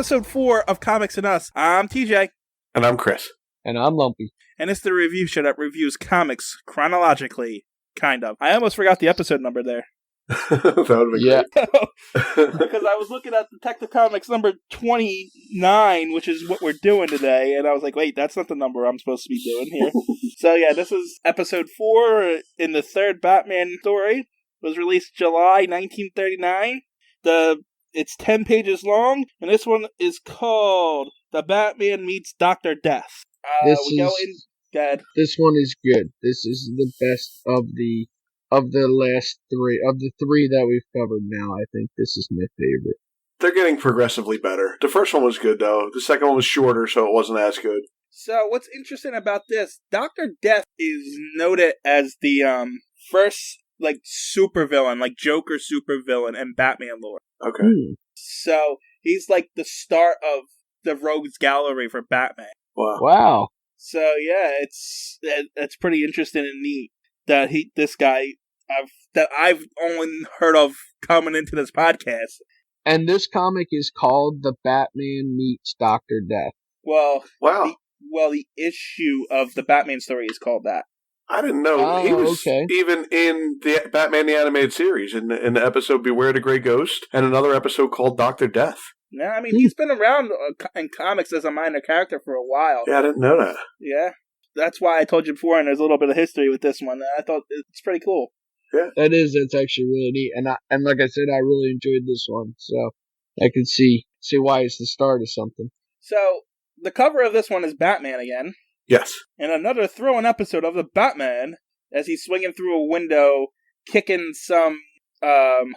episode 4 of Comics and Us. I'm TJ. And I'm Chris. And I'm Lumpy. And it's the review show that reviews comics chronologically, kind of. I almost forgot the episode number there. That would be great. Because I was looking at Detective Comics number 29, which is what we're doing today, and I was like, wait, that's not the number I'm supposed to be doing here. So yeah, this is episode 4 in the third Batman story. It was released July 1939. It's 10 pages long, and this one is called The Batman Meets Dr. Death. This one is good. This is the best of the last three. Of the three that we've covered now, I think this is my favorite. They're getting progressively better. The first one was good, though. The second one was shorter, so it wasn't as good. So what's interesting about this, Dr. Death is noted as the first supervillain, like Joker supervillain in Batman lore. Okay. So he's like the start of the Rogues Gallery for Batman. Wow. So yeah, it's pretty interesting and neat that this guy that I've only heard of coming into this podcast. And this comic is called The Batman Meets Dr. Death. Well, wow. The issue of the Batman story is called that. I didn't know he was even in the Batman the Animated Series in the episode Beware the Grey Ghost and another episode called Dr. Death. No, I mean, he's been around in comics as a minor character for a while. Yeah, I didn't know that. Yeah. That's why I told you before, and there's a little bit of history with this one. I thought it's pretty cool. Yeah. That's actually really neat. And like I said, I really enjoyed this one. So I can see why it's the start of something. So the cover of this one is Batman again. Yes. And another throw-in episode of the Batman as he's swinging through a window, kicking some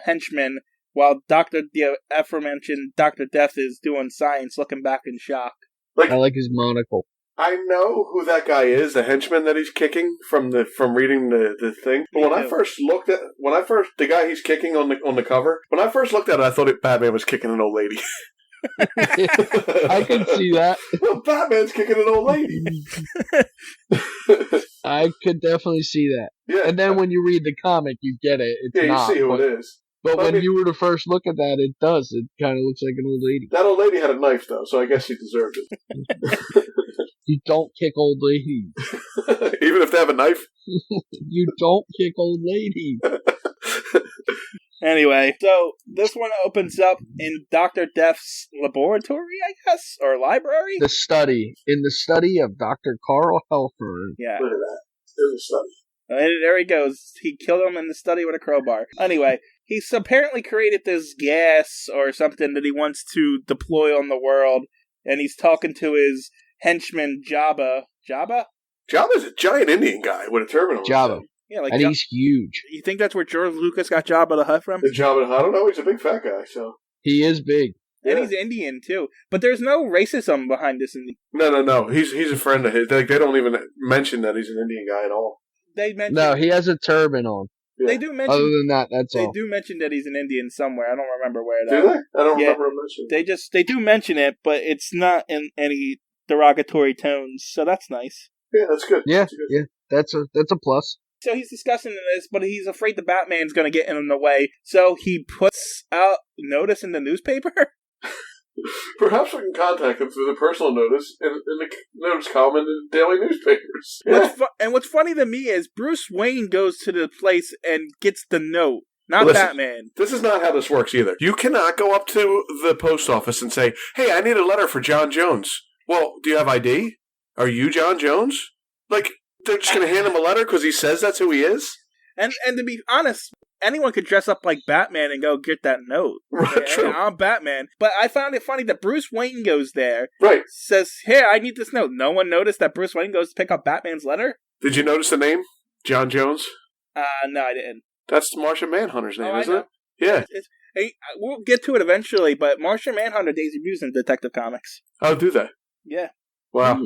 henchmen, while the aforementioned Dr. Death is doing science, looking back in shock. I like his monocle. I know who that guy is, the henchman that he's kicking from reading the thing. But when I first looked at the guy he's kicking on the cover, when I first looked at it, I thought Batman was kicking an old lady. I can see that. Well, Batman's kicking an old lady. I could definitely see that. Yeah. And then when you read the comic, you get it. You see who it is. But when you were to first look at that, it does. It kind of looks like an old lady. That old lady had a knife, though, so I guess she deserved it. You don't kick old ladies. Even if they have a knife? You don't kick old ladies. Anyway, so this one opens up in Dr. Death's laboratory, I guess, or library? In the study of Dr. Carl Helfer. Yeah. Look at that. There's a study. And there he goes. He killed him in the study with a crowbar. Anyway, he's apparently created this gas or something that he wants to deploy on the world, and he's talking to his henchman, Jabba. Jabba? Jabba's a giant Indian guy with a turban on. Jabba. Yeah, and he's huge. You think that's where George Lucas got Jabba the Hutt from? I don't know. He's a big fat guy, so. He is big. And he's Indian, too. But there's no racism behind this. No. He's a friend of his. They don't even mention that he's an Indian guy at all. No, he has a turban on. Yeah. They do mention. Other than that, that's all. They do mention that he's an Indian somewhere. I don't remember where. Do they? I don't remember him mentioning. They do mention it, but it's not in any derogatory tones, so that's nice. Yeah, that's good. Yeah, that's a plus. So he's discussing this, but he's afraid the Batman's going to get in the way, so he puts out notice in the newspaper. Perhaps we can contact him through the personal notice in the notice column in the daily newspapers. Yeah. What's funny to me is Bruce Wayne goes to the place and gets the note, not Batman. This is not how this works either. You cannot go up to the post office and say, hey, I need a letter for John Jones. Well, do you have ID? Are you John Jones? They're just going to hand him a letter because he says that's who he is? And to be honest, anyone could dress up like Batman and go get that note. Right, true. Hey, I'm Batman. But I found it funny that Bruce Wayne goes there. Right. Says, hey, I need this note. No one noticed that Bruce Wayne goes to pick up Batman's letter? Did you notice the name? John Jones? No, I didn't. That's Martian Manhunter's name, isn't it? Yeah. We'll get to it eventually, but Martian Manhunter debuts in Detective Comics. Oh, do they? Yeah. Wow.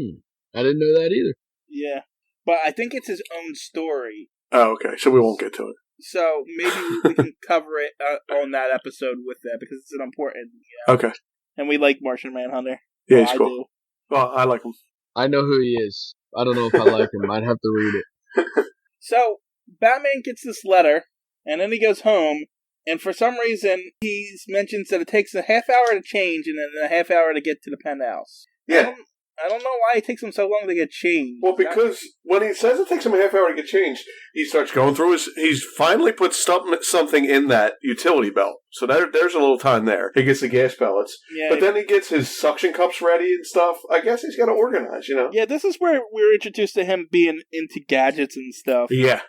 I didn't know that either. Yeah. But I think it's his own story. Oh, okay. So we won't get to it. So maybe we can cover it on that episode with that because it's an important. Okay. And we like Martian Manhunter. Yeah, he's cool. I do. Well, I like him. I know who he is. I don't know if I like him. I'd have to read it. So Batman gets this letter, and then he goes home, And for some reason, he mentions that it takes a half hour to change and then a half hour to get to the penthouse. Yeah. I don't know why it takes him so long to get changed. Well, because when he says it takes him a half hour to get changed, he starts going through he's finally put something in that utility belt. So there's a little time there. He gets the gas pellets. Yeah, but then he gets his suction cups ready and stuff. I guess he's got to organize, Yeah, this is where we're introduced to him being into gadgets and stuff. Yeah.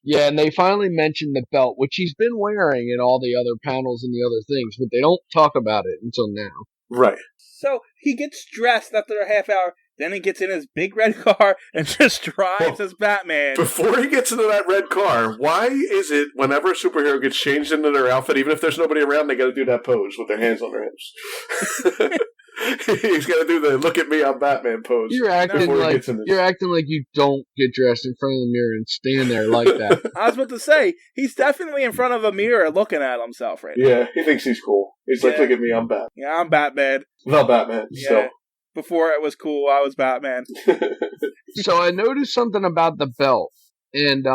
Yeah, and they finally mentioned the belt, which he's been wearing in all the other panels and the other things, but they don't talk about it until now. Right. So he gets dressed after a half hour, then he gets in his big red car and just drives as Batman. Before he gets into that red car, why is it whenever a superhero gets changed into their outfit, even if there's nobody around, they got to do that pose with their hands on their hips? He's got to do the "look at me, I'm Batman" pose. You're acting like you don't get dressed in front of the mirror and stand there like that. I was about to say, he's definitely in front of a mirror looking at himself right now. Yeah, he thinks he's cool. He's like, "Look at me, I'm Batman." Yeah, I'm Batman. Not Batman. Yeah. So. Before it was cool, I was Batman. So I noticed something about the belt, and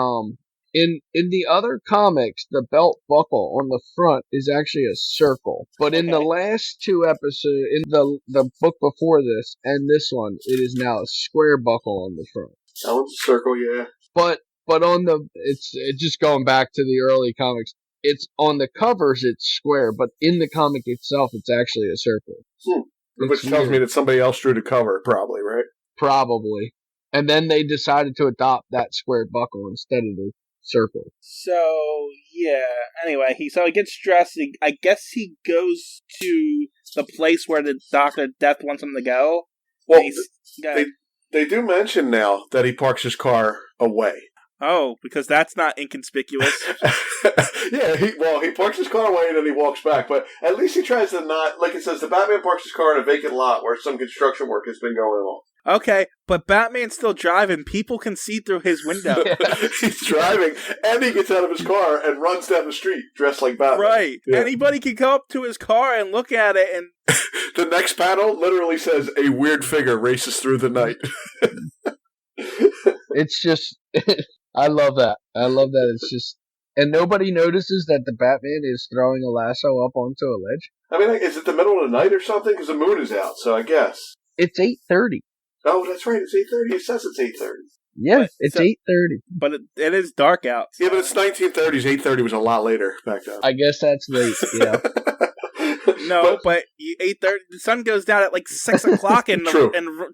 in the other comics, the belt buckle on the front is actually a circle. But in the last two episodes, in the book before this and this one, it is now a square buckle on the front. That one's a circle, yeah. But on it's just going back to the early comics. It's on the covers, it's square, but in the comic itself, it's actually a circle. Which tells me that somebody else drew the cover, probably, right? Probably. And then they decided to adopt that square buckle instead of the circle. So, yeah. Anyway, he gets dressed. I guess he goes to the place where the Dr. Death wants him to go. Well, they do mention now that he parks his car away. Oh, because that's not inconspicuous. Yeah, he parks his car away and then he walks back, but at least he tries to not, like it says, the Batman parks his car in a vacant lot where some construction work has been going on. Okay, but Batman's still driving. People can see through his window. He's driving, and he gets out of his car and runs down the street dressed like Batman. Right. Yeah. Anybody can go up to his car and look at it and... The next panel literally says, "A weird figure races through the night." It's just... I love that. It's just... And nobody notices that the Batman is throwing a lasso up onto a ledge? I mean, is it the middle of the night or something? Because the moon is out, so I guess. It's 8:30. Oh, that's right. It's 8:30. It says it's 8:30. Yeah, it's 8:30. But it is dark out. So. Yeah, but it's 1930s. 8:30 was a lot later back then. I guess that's late, yeah. No, but 8:30, the sun goes down at like 6 o'clock in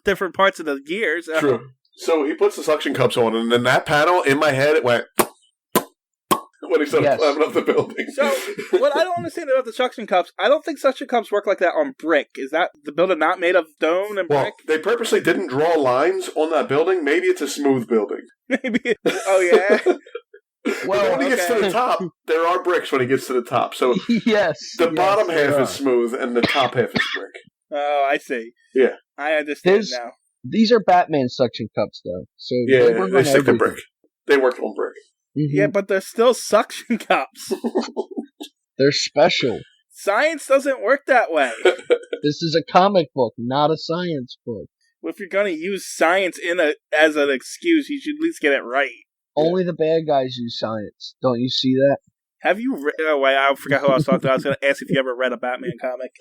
different parts of the year. So. True. So he puts the suction cups on, and then that panel, in my head, it went... when he started climbing up the building. So, what I don't understand about the suction cups, I don't think suction cups work like that on brick. Is that the building not made of stone and brick? They purposely didn't draw lines on that building. Maybe it's a smooth building. Maybe. Oh, yeah. Well, when he gets to the top, there are bricks when he gets to the top. So the bottom half is smooth and the top half is brick. Oh, I see. Yeah. I understand now. These are Batman suction cups, though. So they stick to brick. They work on brick. Mm-hmm. Yeah, but they're still suction cups. They're special. Science doesn't work that way. This is a comic book, not a science book. Well, if you're going to use science as an excuse, you should at least get it right. Only the bad guys use science. Don't you see that? Have you read... Oh, wait, I forgot who I was talking to. I was going to ask if you ever read a Batman comic.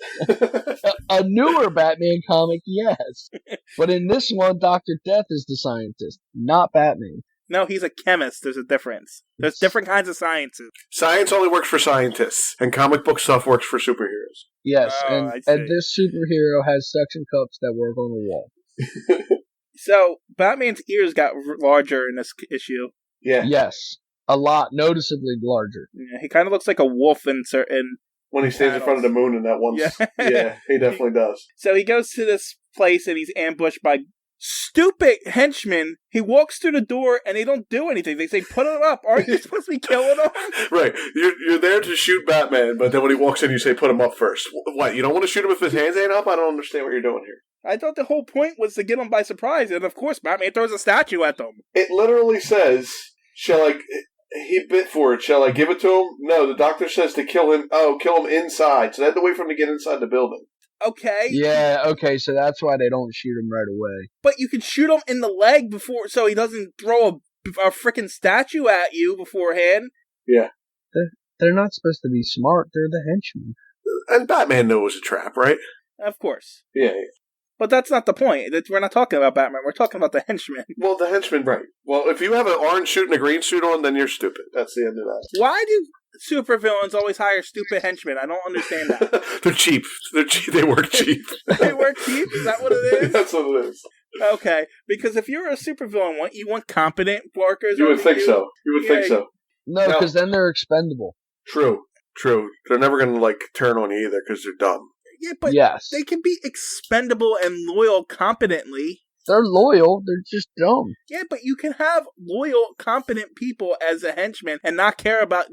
A newer Batman comic, yes. But in this one, Dr. Death is the scientist, not Batman. No, he's a chemist. There's a difference. There's different kinds of sciences. Science only works for scientists, and comic book stuff works for superheroes. Yes, and this superhero has suction cups that work on the wall. So, Batman's ears got larger in this issue. Yeah. Yes. A lot, noticeably larger. Yeah, he kind of looks like a wolf in when he stands in front of the moon in that one. Yeah, he definitely does. So he goes to this place and he's ambushed by stupid henchmen. He walks through the door and they don't do anything. They say, "Put him up." Aren't you supposed to be killing him? Right. You're there to shoot Batman, but then when he walks in, you say, "Put him up first." What? You don't want to shoot him if his hands ain't up? I don't understand what you're doing here. I thought the whole point was to get him by surprise, and of course, Batman throws a statue at them. It literally says, he bit for it. Shall I give it to him? No, the doctor says to kill him. Oh, kill him inside. So they had to wait for him to get inside the building. Okay. Yeah, okay, so that's why they don't shoot him right away. But you can shoot him in the leg before, so he doesn't throw a freaking statue at you beforehand. Yeah. they're not supposed to be smart. They're the henchmen. And Batman knew it was a trap, right? Of course. Yeah. But that's not the point. We're not talking about Batman. We're talking about the henchmen. Well, the henchman, right. Well, if you have an orange suit and a green suit on, then you're stupid. That's the end of that. Why do supervillains always hire stupid henchmen? I don't understand that. They're cheap. They're cheap. They work cheap. They work cheap? Is that what it is? That's what it is. Okay, because if you're a supervillain, you want competent workers? You would think so. You would think so. No, because then they're expendable. True. They're never going to, turn on you either because they're dumb. Yeah, but yes. they can be expendable and loyal competently. They're loyal. They're just dumb. Yeah, but you can have loyal, competent people as a henchman and not care about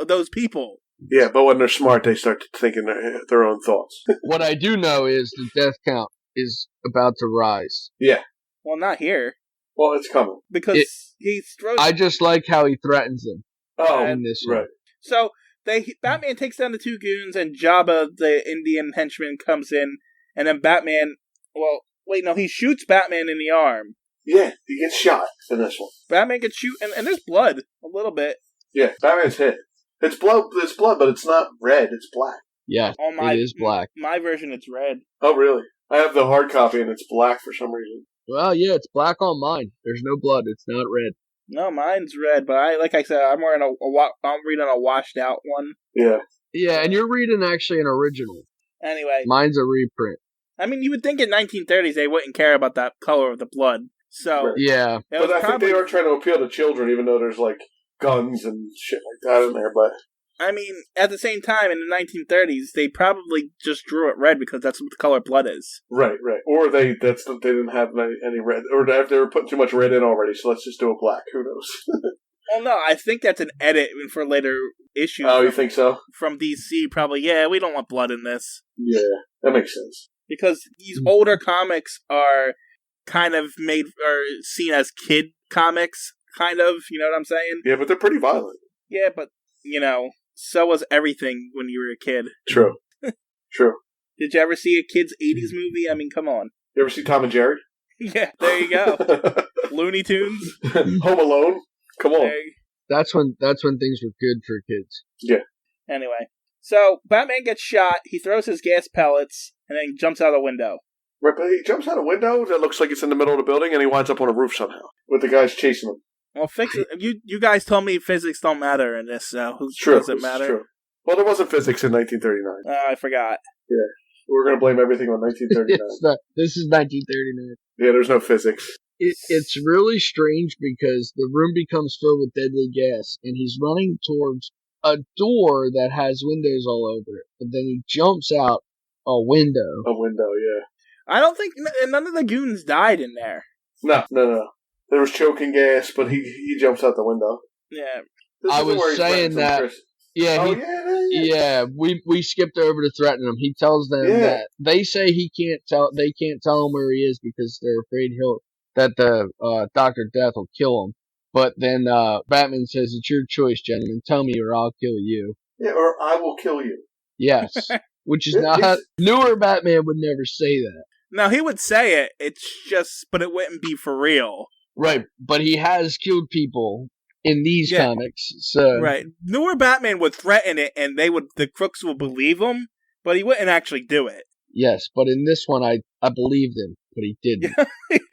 those people. Yeah, but when they're smart, they start thinking their own thoughts. What I do know is the death count is about to rise. Yeah. Well, not here. Well, it's coming. Because he throws... I just like how he threatens them. Oh, in this right. one. So, Batman takes down the two goons, and Jabba, the Indian henchman, comes in, and then Batman... Well, wait, no, he shoots Batman in the arm. Yeah, he gets shot in this one. Batman gets shot, and there's blood, a little bit. Yeah, Batman's hit. It's blood, but it's not red, it's black. Yeah, it is black. My version, it's red. Oh, really? I have the hard copy, and it's black for some reason. Well, yeah, it's black on mine. There's no blood. It's not red. No, mine's red, but like I said, I'm reading a washed out one. Yeah. Yeah, and you're reading actually an original. Anyway. Mine's a reprint. I mean, you would think in 1930s they wouldn't care about that color of the blood. So right. Yeah. But I think they are trying to appeal to children, even though there's, guns and shit like that in there, but... I mean, at the same time, in the 1930s, they probably just drew it red because that's what the color blood is. Right. Or they didn't have any red, or they were putting too much red in already, so let's just do a black. Who knows? Well, no, I think that's an edit for later issues. Oh, you think so? From DC, probably. Yeah, we don't want blood in this. Yeah, that makes sense. Because these older comics are kind of seen as kid comics, kind of. You know what I'm saying? Yeah, but they're pretty violent. Yeah, but so was everything when you were a kid. True. Did you ever see a kid's 80s movie? I mean, come on. You ever see Tom and Jerry? Yeah, there you go. Looney Tunes. Home Alone. Come on. That's when things were good for kids. Yeah. Anyway, so Batman gets shot. He throws his gas pellets and then jumps out a window. Right, but he jumps out a window that looks like it's in the middle of the building, and he winds up on a roof somehow with the guys chasing him. Well, you guys told me physics don't matter in this, so does it matter? True. Well, there wasn't physics in 1939. I forgot. Yeah. We're going to blame everything on 1939. This is 1939. Yeah, there's no physics. It's really strange because the room becomes filled with deadly gas, and he's running towards a door that has windows all over it. But then he jumps out a window. A window, yeah. I don't think none of the goons died in there. No. There was choking gas, but he jumps out the window. Yeah. I was saying that. Yeah, we skipped over to threaten him. He tells them that they say they can't tell him where he is because they're afraid that the Dr. Death will kill him. But then Batman says, "It's your choice, gentlemen. Tell me or I'll kill you." Yeah, or I will kill you. Yes, which is not newer Batman would never say that. No, he would say it. It's just, but it wouldn't be for real. Right, but he has killed people in these comics, so right. Newer Batman would threaten it, and the crooks would believe him, but he wouldn't actually do it. Yes, but in this one, I believed him, but he didn't.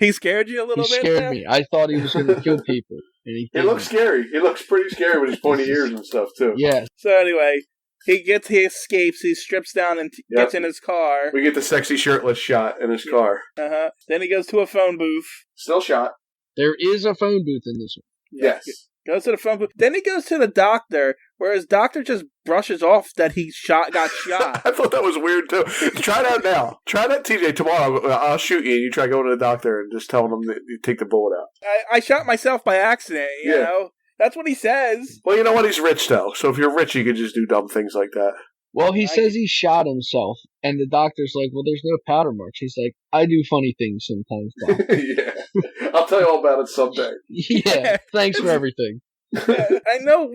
He scared you a little bit? He scared me. I thought he was going to kill people, and he didn't. He looks scary. He looks pretty scary with his pointy ears and stuff, too. Yes. So anyway, he escapes, he strips down and gets in his car. We get the sexy shirtless shot in his car. Uh-huh. Then he goes to a phone booth. Still shot. There is a phone booth in this one. Yes. Goes to the phone booth. Then he goes to the doctor, where his doctor just brushes off that he got shot. I thought that was weird, too. Try that now. Try that, TJ. Tomorrow, I'll shoot you, and you try going to the doctor and just telling him that you take the bullet out. I shot myself by accident, you know? That's what he says. Well, you know what? He's rich, though. So if you're rich, you can just do dumb things like that. Well, he says he shot himself, and the doctor's like, well, there's no powder marks. He's like, I do funny things sometimes, Doc. Yeah. I'll tell you all about it someday. Yeah, thanks for everything. I know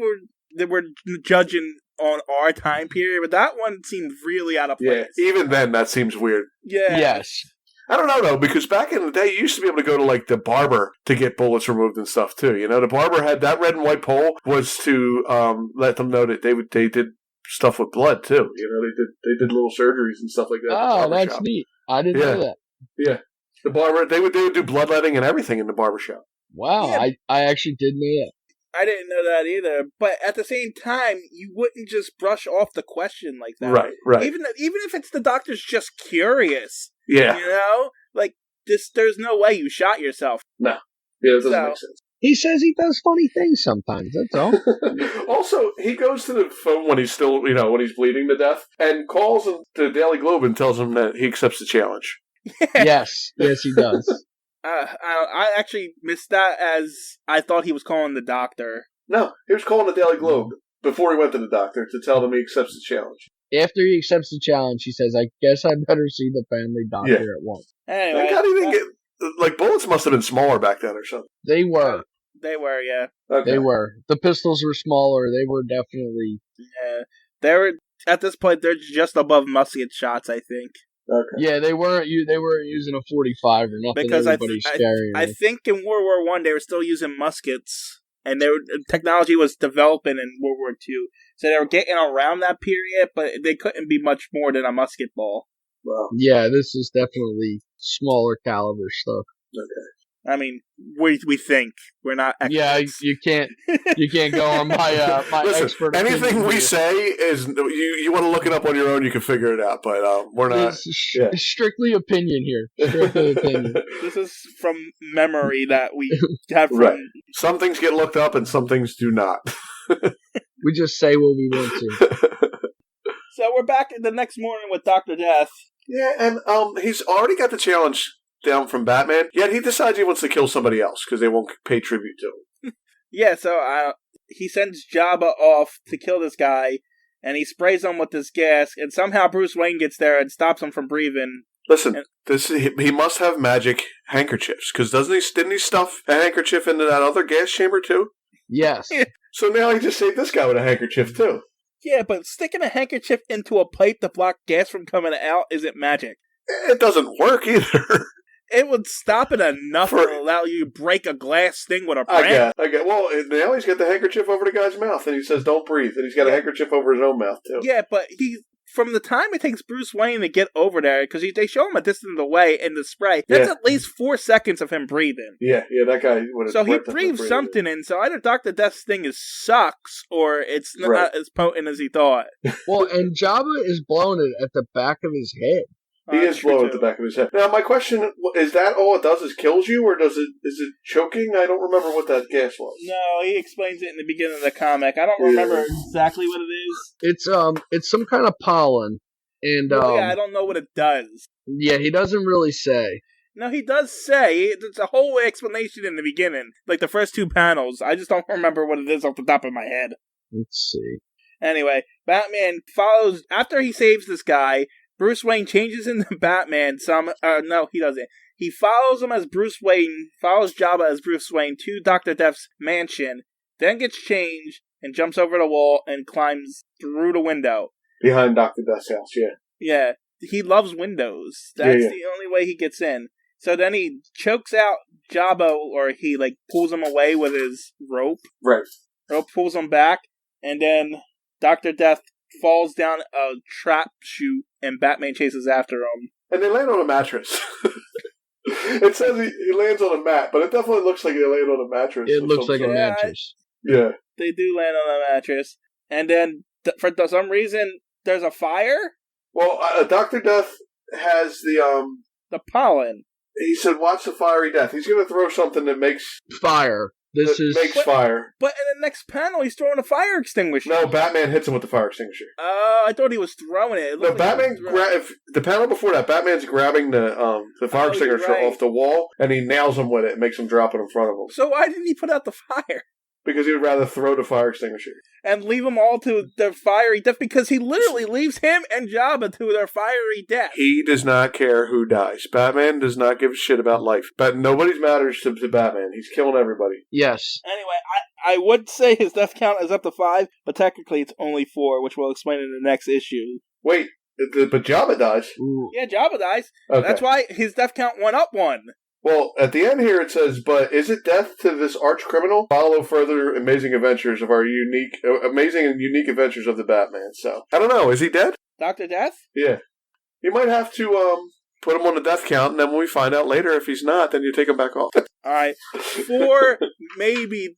we're judging on our time period, but that one seemed really out of place. Yeah, even then, that seems weird. Yeah. Yes. I don't know, though, because back in the day, you used to be able to go to, like, the barber to get bullets removed and stuff, too. You know, the barber had that red and white pole was to let them know that they did stuff with blood, too. You know, they did little surgeries and stuff like that. Oh, that's neat. I didn't know that. Yeah. The barber, they would do bloodletting and everything in the barber shop. Wow, Yeah. I actually did know that. I didn't know that either. But at the same time, you wouldn't just brush off the question like that. Right. Even if it's the doctor's just curious. Yeah. You know? Like, there's no way you shot yourself. No. Yeah, it doesn't make sense. He says he does funny things sometimes, that's all. Also, he goes to the phone when he's still, when he's bleeding to death, and calls the Daily Globe and tells him that he accepts the challenge. Yes, he does. I actually missed that, as I thought he was calling the doctor. No, he was calling the Daily Globe before he went to the doctor to tell them he accepts the challenge. After he accepts the challenge, he says, I guess I'd better see the family doctor at once. Anyway. God, he didn't get, bullets must have been smaller back then or something. They were. They were, yeah. Okay. They were. The pistols were smaller. They were definitely... Yeah. They were, at this point, they're just above musket shots, I think. Okay. Yeah, they weren't using a 45 or nothing. Because everybody's carrying. I think in World War I they were still using muskets, and technology was developing in World War II, so they were getting around that period, but they couldn't be much more than a musket ball. Wow. Yeah, this is definitely smaller caliber stuff. Okay. I mean, we think we're not experts. Yeah, you can't go on my my Listen, expert. anything we say is you want to look it up on your own. You can figure it out, but we're not. It's strictly opinion here. Strictly opinion. This is from memory that we have. Right. Some things get looked up, and some things do not. We just say what we want to. So we're back the next morning with Dr. Death. Yeah, and he's already got the challenge down from Batman, yet he decides he wants to kill somebody else because they won't pay tribute to him. Yeah, so he sends Jabba off to kill this guy, and he sprays him with this gas, and somehow Bruce Wayne gets there and stops him from breathing. Listen, he must have magic handkerchiefs, because didn't he stuff a handkerchief into that other gas chamber too? Yes. So now he just saved this guy with a handkerchief too. Yeah, but sticking a handkerchief into a pipe to block gas from coming out isn't magic. It doesn't work either. It would stop it enough to allow you to break a glass thing with a brand. I get. Well, now he's got the handkerchief over the guy's mouth, and he says, "Don't breathe," and he's got a handkerchief over his own mouth too. Yeah, but from the time it takes Bruce Wayne to get over there, because they show him a distance away in the spray, that's at least 4 seconds of him breathing. Yeah, that guy. So he breathes something in. So either Dr. Death's thing sucks, or it's not as potent as he thought. Well, and Jabba is blowing it at the back of his head. He is blowing at the back of his head. Now, my question is that all it does is kills you, or is it choking? I don't remember what that gas was. No, he explains it in the beginning of the comic. I don't remember exactly what it is. It's some kind of pollen, and I don't know what it does. Yeah, he doesn't really say. No, he does say. There's a whole explanation in the beginning, like the first 2 panels. I just don't remember what it is off the top of my head. Let's see. Anyway, Batman follows after he saves this guy. Bruce Wayne changes into Batman. No, he doesn't. He follows him as Bruce Wayne, follows Jabba as Bruce Wayne to Dr. Death's mansion, then gets changed and jumps over the wall and climbs through the window. Behind Dr. Death's house, yeah. Yeah, he loves windows. That's the only way he gets in. So then he chokes out Jabba, or he pulls him away with his rope. Right. Rope pulls him back, and then Dr. Death falls down a trap chute, and Batman chases after him. And they land on a mattress. It says he lands on a mat, but it definitely looks like they land on a mattress. It looks like a mattress. Yeah. They do land on a mattress. And then, for some reason, there's a fire? Well, Dr. Death has the pollen. He said, watch the fiery death. He's going to throw something that makes... Fire. Makes fire. But in the next panel, he's throwing a fire extinguisher. No, Batman hits him with the fire extinguisher. I thought he was throwing it. No, Batman. The panel before that, Batman's grabbing the fire extinguisher off the wall, and he nails him with it and makes him drop it in front of him. So why didn't he put out the fire? Because he would rather throw the fire extinguisher. And leave them all to their fiery death, because he literally leaves him and Jabba to their fiery death. He does not care who dies. Batman does not give a shit about life. But nobody matters to Batman. He's killing everybody. Yes. Anyway, I would say his death count is up to 5, but technically it's only 4, which we'll explain in the next issue. Wait, But Jabba dies. Ooh. Yeah, Jabba dies. Okay. That's why his death count went up 1. Well, at the end here it says, but is it death to this arch criminal? Follow further amazing adventures of our amazing and unique adventures of the Batman. So, I don't know. Is he dead? Dr. Death? Yeah. You might have to put him on the death count, and then when we find out later if he's not, then you take him back off. All right. 4, maybe.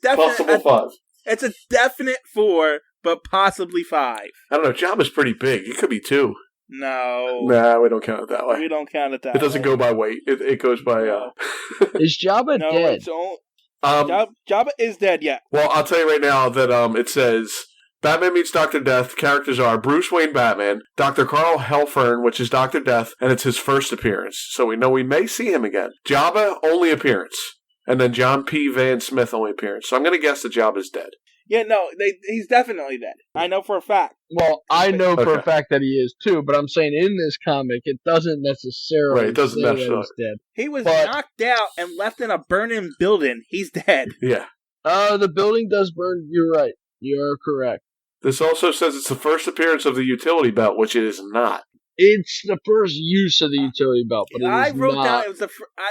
Possible 5. It's a definite 4, but possibly 5. I don't know. Jabba's pretty big. It could be 2. No. Nah, we don't count it that way. We don't count it that way. It doesn't go by weight. It goes by... Is Jabba no, dead? It's only, Jabba is dead yet. Well, I'll tell you right now that it says... Batman meets Dr. Death. Characters are Bruce Wayne Batman, Dr. Carl Helfern, which is Dr. Death, and it's his first appearance. So we know we may see him again. Jabba, only appearance. And then John P. Van Smith, only appearance. So I'm going to guess that Jabba's dead. Yeah, no, he's definitely dead. I know for a fact. Well, I know for Okay. a fact that he is too, but I'm saying in this comic, it doesn't necessarily Right, it doesn't say that necessarily. he's dead. He was But- knocked out and left in a burning building. He's dead. Yeah. The building does burn. You're right. You are correct. This also says it's the first appearance of the utility belt, which it is not. It's the first use of the utility belt, but it I is wrote not. down it was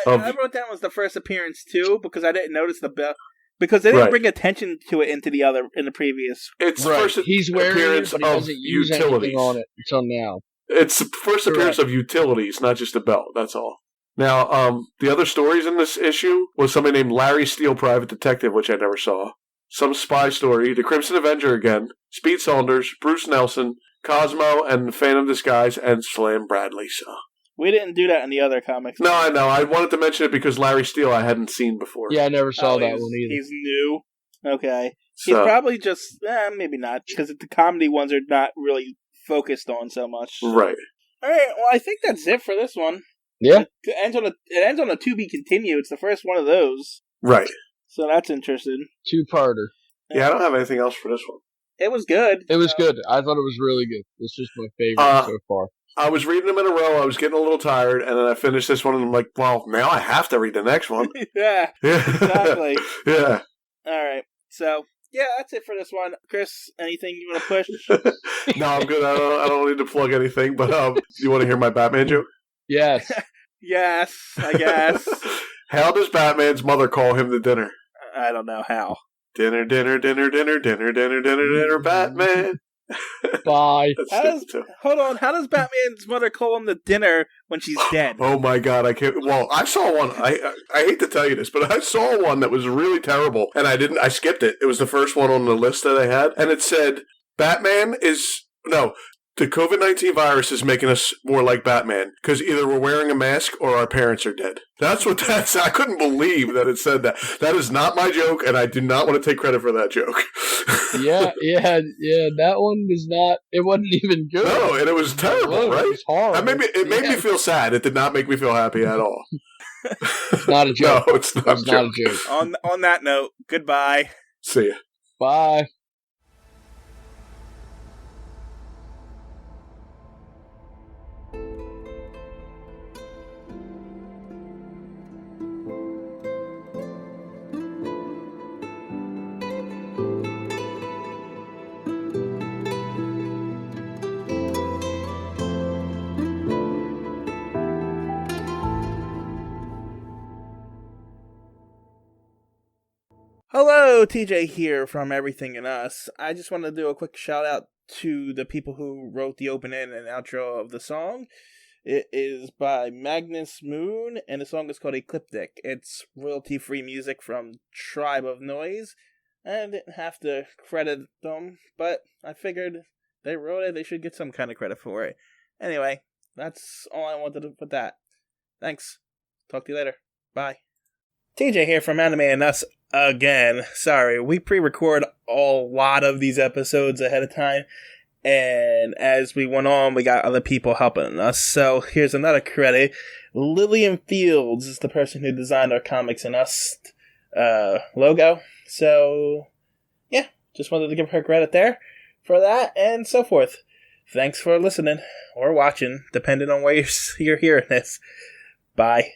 I wrote down it was the first appearance too because I didn't notice the belt because they didn't Right. bring attention to it in the previous. It's the Right. first He's wearing it, appearance but he of doesn't use utilities. anything on it until now. It's the first appearance Correct. of utilities, not just a belt. That's all. Now, the other stories in this issue was somebody named Larry Steele, Private Detective, which I never saw. Some spy story, the Crimson Avenger again, Speed Saunders, Bruce Nelson, Cosmo, and Phantom Disguise, and Slam Bradley. So We didn't do that in the other comics. no, I know. I wanted to mention it because Larry Steele I hadn't seen before. Yeah, I never saw that he's- one either. He's new. Okay. He's So, probably just maybe not because the comedy ones are not really focused on so much. right. All right. Well, I think that's it for this one. Yeah. It ends on a to be continued. It's the first one of those, Right. so that's interesting. Two-parter. Yeah, I don't have anything else for this one. It was good. It was good. I thought it was really good. This is my favorite so far. I was reading them in a row. I was getting a little tired, and then I finished this one, and I'm like, well, now I have to read the next one. Yeah. Yeah. Exactly. Yeah. All right. So yeah, that's it for this one. Chris, anything you want to push? No, I'm good. I don't need to plug anything, but do you want to hear my Batman joke? Yes. Yes, I guess. How does Batman's mother call him to dinner? I don't know how. Dinner, dinner, dinner, dinner, dinner, dinner, dinner, dinner, Batman. Bye. That's How does, stupid, too. hold on, how does Batman's mother call him to dinner when she's dead? Oh my God, I can't. Well, I saw one. I hate to tell you this, but I saw one that was really terrible, and I skipped it. It was the first one on the list that I had, and it said, the COVID-19 virus is making us more like Batman, because either we're wearing a mask or our parents are dead. That's what that said. I couldn't believe that it said that. That is not my joke, and I do not want to take credit for that joke. Yeah. That one is not. It wasn't even good. No, and it was terrible, It right? was horrible. It made me feel sad. It did not make me feel happy at all. It's not a joke. No, it's not, It's a, not joke. a joke. On that note, goodbye. See ya. Bye. Hello, TJ here from Everything in Us. I just want to do a quick shout out to the people who wrote the opening and outro of the song. It is by Magnus Moon, and the song is called Ecliptic. It's royalty-free music from Tribe of Noise. I didn't have to credit them, but I figured they wrote it, they should get some kind of credit for it. Anyway, that's all I wanted to put that. Thanks. Talk to you later. Bye. TJ here from Anime and Us again. Sorry, we pre-record a lot of these episodes ahead of time, and as we went on, we got other people helping us. So here's another credit. Lillian Fields is the person who designed our Comics and Us logo. So yeah, just wanted to give her credit there for that and so forth. Thanks for listening or watching, depending on where you're hearing this. Bye.